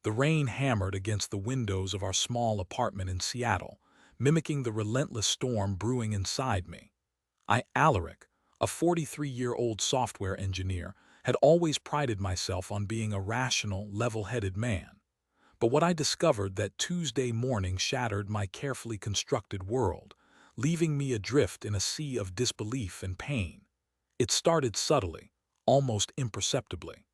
The rain hammered against the windows of our small apartment in Seattle, mimicking the relentless storm brewing inside me. Alaric, a 43-year-old software engineer, had always prided myself on being a rational, level-headed man. But what I discovered that Tuesday morning shattered my carefully constructed world, leaving me adrift in a sea of disbelief and pain. It started subtly, almost imperceptibly.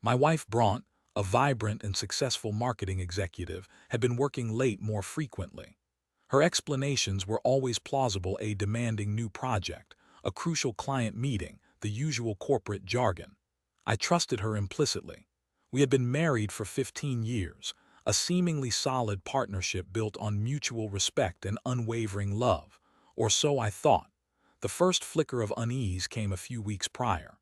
My wife Bronte, a vibrant and successful marketing executive, had been working late more frequently. Her explanations were always plausible: a demanding new project, a crucial client meeting, the usual corporate jargon. I trusted her implicitly. We had been married for 15 years, a seemingly solid partnership built on mutual respect and unwavering love. Or so I thought. The first flicker of unease came a few weeks prior.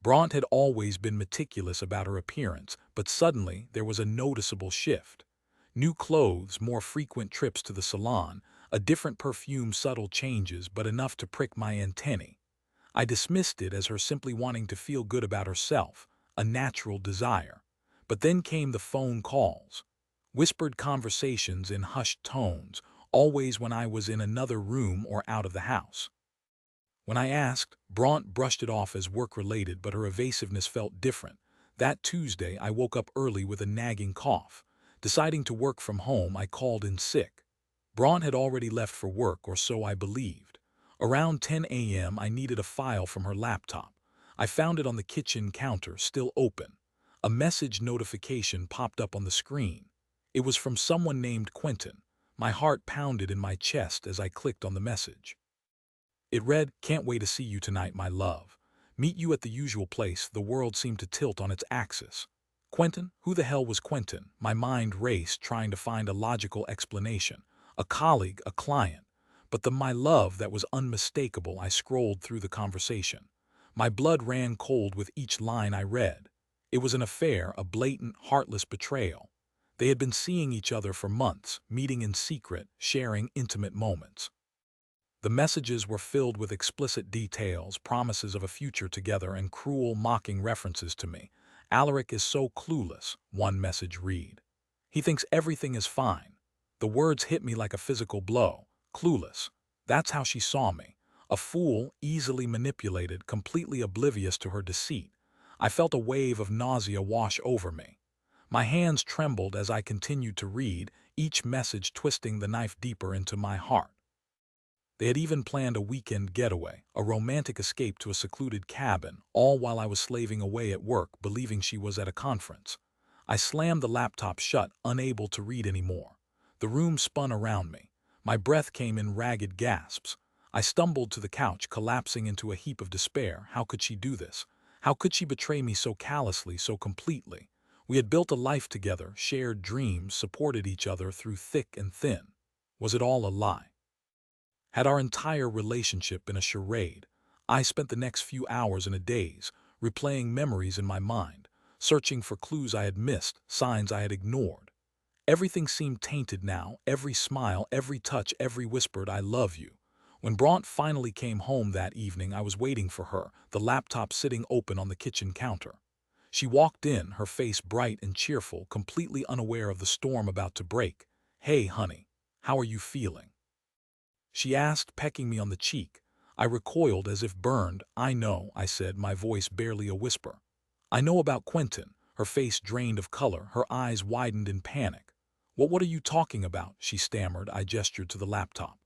Bronte had always been meticulous about her appearance, but suddenly there was a noticeable shift. New clothes, more frequent trips to the salon, a different perfume, subtle changes, but enough to prick my antennae. I dismissed it as her simply wanting to feel good about herself, a natural desire. But then came the phone calls. Whispered conversations in hushed tones, always when I was in another room or out of the house. When I asked, Bronte brushed it off as work-related, but her evasiveness felt different. That Tuesday, I woke up early with a nagging cough. Deciding to work from home, I called in sick. Bronte had already left for work, or so I believed. Around 10 a.m., I needed a file from her laptop. I found it on the kitchen counter, still open. A message notification popped up on the screen. It was from someone named Quentin. My heart pounded in my chest as I clicked on the message. It read, "Can't wait to see you tonight, my love. Meet you at the usual place." The world seemed to tilt on its axis. Quentin? Who the hell was Quentin? My mind raced, trying to find a logical explanation. A colleague, a client. But the "my love" that was unmistakable. I scrolled through the conversation. My blood ran cold with each line I read. It was an affair, a blatant, heartless betrayal. They had been seeing each other for months, meeting in secret, sharing intimate moments. The messages were filled with explicit details, promises of a future together, and cruel, mocking references to me. "Alaric is so clueless," one message read. "He thinks everything is fine." The words hit me like a physical blow. Clueless. That's how she saw me. A fool, easily manipulated, completely oblivious to her deceit. I felt a wave of nausea wash over me. My hands trembled as I continued to read, each message twisting the knife deeper into my heart. They had even planned a weekend getaway, a romantic escape to a secluded cabin, all while I was slaving away at work, believing she was at a conference. I slammed the laptop shut, unable to read anymore. The room spun around me. My breath came in ragged gasps. I stumbled to the couch, collapsing into a heap of despair. How could she do this? How could she betray me so callously, so completely? We had built a life together, shared dreams, supported each other through thick and thin. Was it all a lie? Had our entire relationship been a charade? I spent the next few hours in a daze, replaying memories in my mind, searching for clues I had missed, signs I had ignored. Everything seemed tainted now, every smile, every touch, every whispered "I love you." When Bronte finally came home that evening, I was waiting for her, the laptop sitting open on the kitchen counter. She walked in, her face bright and cheerful, completely unaware of the storm about to break. "Hey, honey, how are you feeling?" she asked, pecking me on the cheek. I recoiled as if burned. "I know," I said, my voice barely a whisper. "I know about Quentin." Her face drained of color, her eyes widened in panic. What are you talking about?" she stammered. I gestured to the laptop.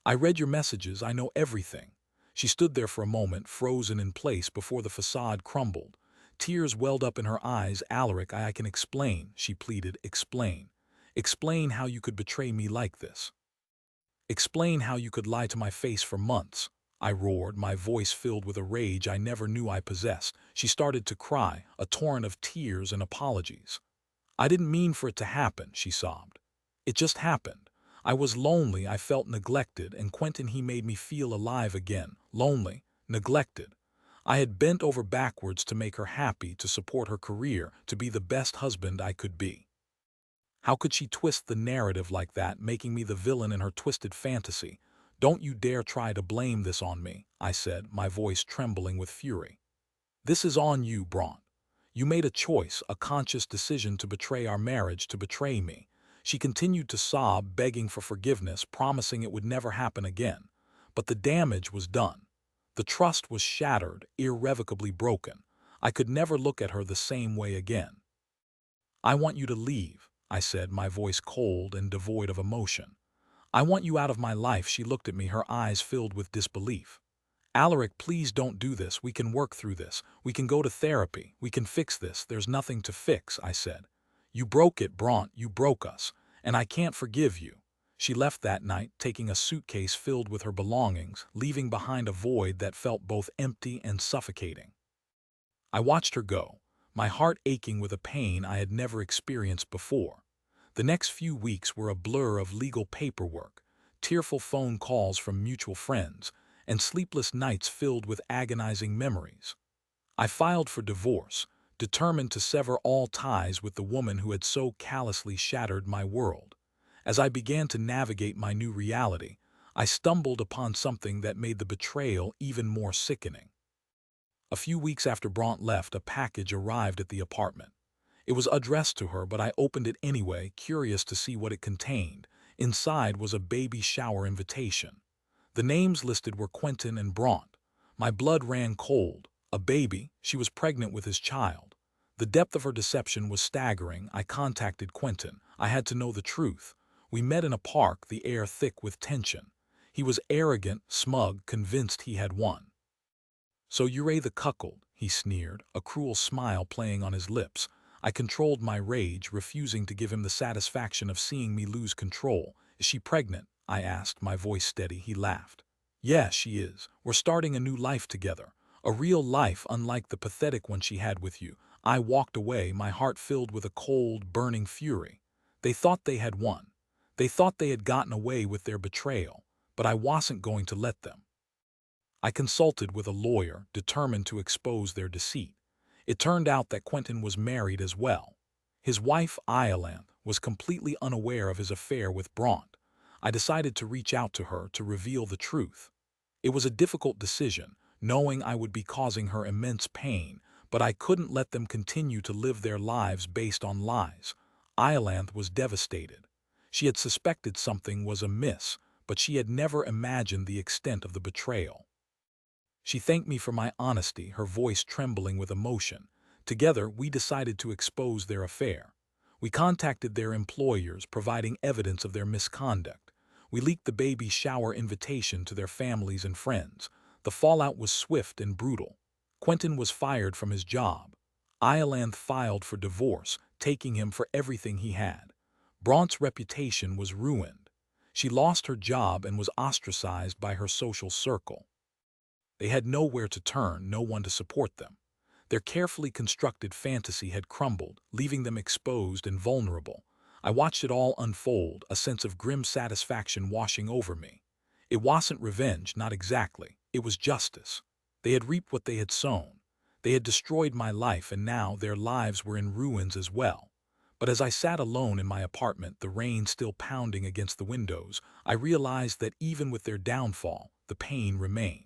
"I read your messages, I know everything." She stood there for a moment, frozen in place before the facade crumbled. Tears welled up in her eyes. "Alaric, I can explain," she pleaded. "Explain. Explain how you could betray me like this. Explain how you could lie to my face for months." I roared, my voice filled with a rage I never knew I possessed. She started to cry, a torrent of tears and apologies. "I didn't mean for it to happen," she sobbed. "It just happened. I was lonely, I felt neglected, and Quentin, he made me feel alive again. Lonely, neglected. I had bent over backwards to make her happy, to support her career, to be the best husband I could be. How could she twist the narrative like that, making me the villain in her twisted fantasy? "Don't you dare try to blame this on me," I said, my voice trembling with fury. "This is on you, Bronte. You made a choice, a conscious decision to betray our marriage, to betray me." She continued to sob, begging for forgiveness, promising it would never happen again. But the damage was done. The trust was shattered, irrevocably broken. I could never look at her the same way again. "I want you to leave," I said, my voice cold and devoid of emotion. "I want you out of my life." She looked at me, her eyes filled with disbelief. "Alaric, please don't do this. We can work through this. We can go to therapy. We can fix this. There's nothing to fix," I said. "You broke it, Bronte. You broke us. And I can't forgive you." She left that night, taking a suitcase filled with her belongings, leaving behind a void that felt both empty and suffocating. I watched her go, my heart aching with a pain I had never experienced before. The next few weeks were a blur of legal paperwork, tearful phone calls from mutual friends, and sleepless nights filled with agonizing memories. I filed for divorce, determined to sever all ties with the woman who had so callously shattered my world. As I began to navigate my new reality, I stumbled upon something that made the betrayal even more sickening. A few weeks after Bronte left, a package arrived at the apartment. It was addressed to her, but I opened it anyway, curious to see what it contained. Inside was a baby shower invitation. The names listed were Quentin and Bronte. My blood ran cold. A baby, she was pregnant with his child. The depth of her deception was staggering. I contacted Quentin. I had to know the truth. We met in a park, the air thick with tension. He was arrogant, smug, convinced he had won. "So you're the cuckold," he sneered, a cruel smile playing on his lips. I controlled my rage, refusing to give him the satisfaction of seeing me lose control. "Is she pregnant?" I asked, my voice steady. He laughed. "Yes, she is. We're starting a new life together. A real life, unlike the pathetic one she had with you." I walked away, my heart filled with a cold, burning fury. They thought they had won. They thought they had gotten away with their betrayal, but I wasn't going to let them. I consulted with a lawyer, determined to expose their deceit. It turned out that Quentin was married as well. His wife, Iolanthe, was completely unaware of his affair with Bronte. I decided to reach out to her to reveal the truth. It was a difficult decision, knowing I would be causing her immense pain, but I couldn't let them continue to live their lives based on lies. Iolanthe was devastated. She had suspected something was amiss, but she had never imagined the extent of the betrayal. She thanked me for my honesty, her voice trembling with emotion. Together, we decided to expose their affair. We contacted their employers, providing evidence of their misconduct. We leaked the baby shower invitation to their families and friends. The fallout was swift and brutal. Quentin was fired from his job. Iolanthe filed for divorce, taking him for everything he had. Bronte's reputation was ruined. She lost her job and was ostracized by her social circle. They had nowhere to turn, no one to support them. Their carefully constructed fantasy had crumbled, leaving them exposed and vulnerable. I watched it all unfold, a sense of grim satisfaction washing over me. It wasn't revenge, not exactly. It was justice. They had reaped what they had sown. They had destroyed my life, and now their lives were in ruins as well. But as I sat alone in my apartment, the rain still pounding against the windows, I realized that even with their downfall, the pain remained.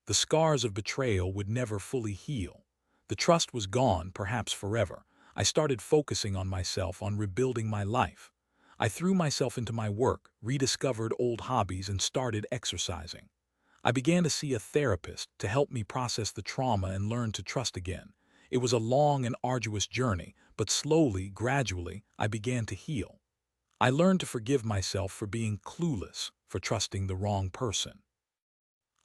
The scars of betrayal would never fully heal. The trust was gone, perhaps forever. I started focusing on myself, on rebuilding my life. I threw myself into my work, rediscovered old hobbies, and started exercising. I began to see a therapist to help me process the trauma and learn to trust again. It was a long and arduous journey, but slowly, gradually, I began to heal. I learned to forgive myself for being clueless, for trusting the wrong person.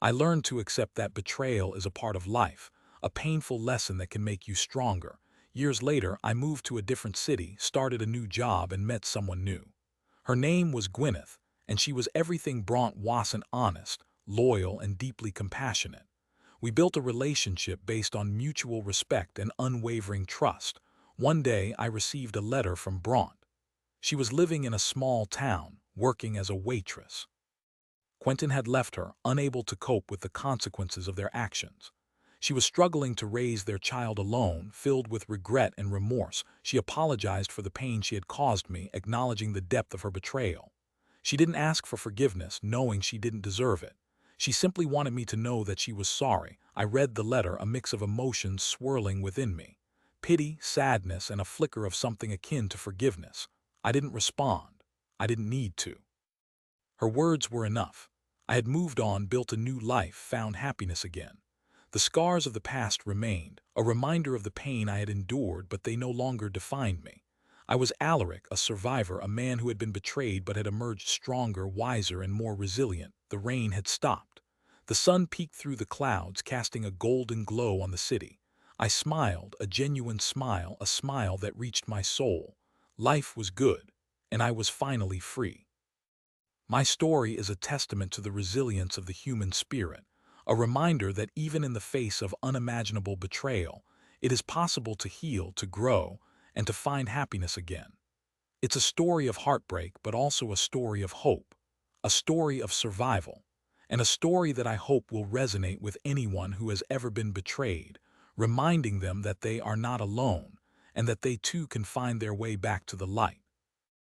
I learned to accept that betrayal is a part of life, a painful lesson that can make you stronger. Years later, I moved to a different city, started a new job, and met someone new. Her name was Gwyneth, and she was everything Bronte wasn't: honest, loyal, and deeply compassionate. We built a relationship based on mutual respect and unwavering trust. One day, I received a letter from Bronte. She was living in a small town, working as a waitress. Quentin had left her, unable to cope with the consequences of their actions. She was struggling to raise their child alone, filled with regret and remorse. She apologized for the pain she had caused me, acknowledging the depth of her betrayal. She didn't ask for forgiveness, knowing she didn't deserve it. She simply wanted me to know that she was sorry. I read the letter, a mix of emotions swirling within me. Pity, sadness, and a flicker of something akin to forgiveness. I didn't respond. I didn't need to. Her words were enough. I had moved on, built a new life, found happiness again. The scars of the past remained, a reminder of the pain I had endured, but they no longer defined me. I was Alaric, a survivor, a man who had been betrayed but had emerged stronger, wiser, and more resilient. The rain had stopped. The sun peeked through the clouds, casting a golden glow on the city. I smiled, a genuine smile, a smile that reached my soul. Life was good, and I was finally free. My story is a testament to the resilience of the human spirit, a reminder that even in the face of unimaginable betrayal, it is possible to heal, to grow, and to find happiness again. It's a story of heartbreak, but also a story of hope, a story of survival, and a story that I hope will resonate with anyone who has ever been betrayed, reminding them that they are not alone and that they too can find their way back to the light.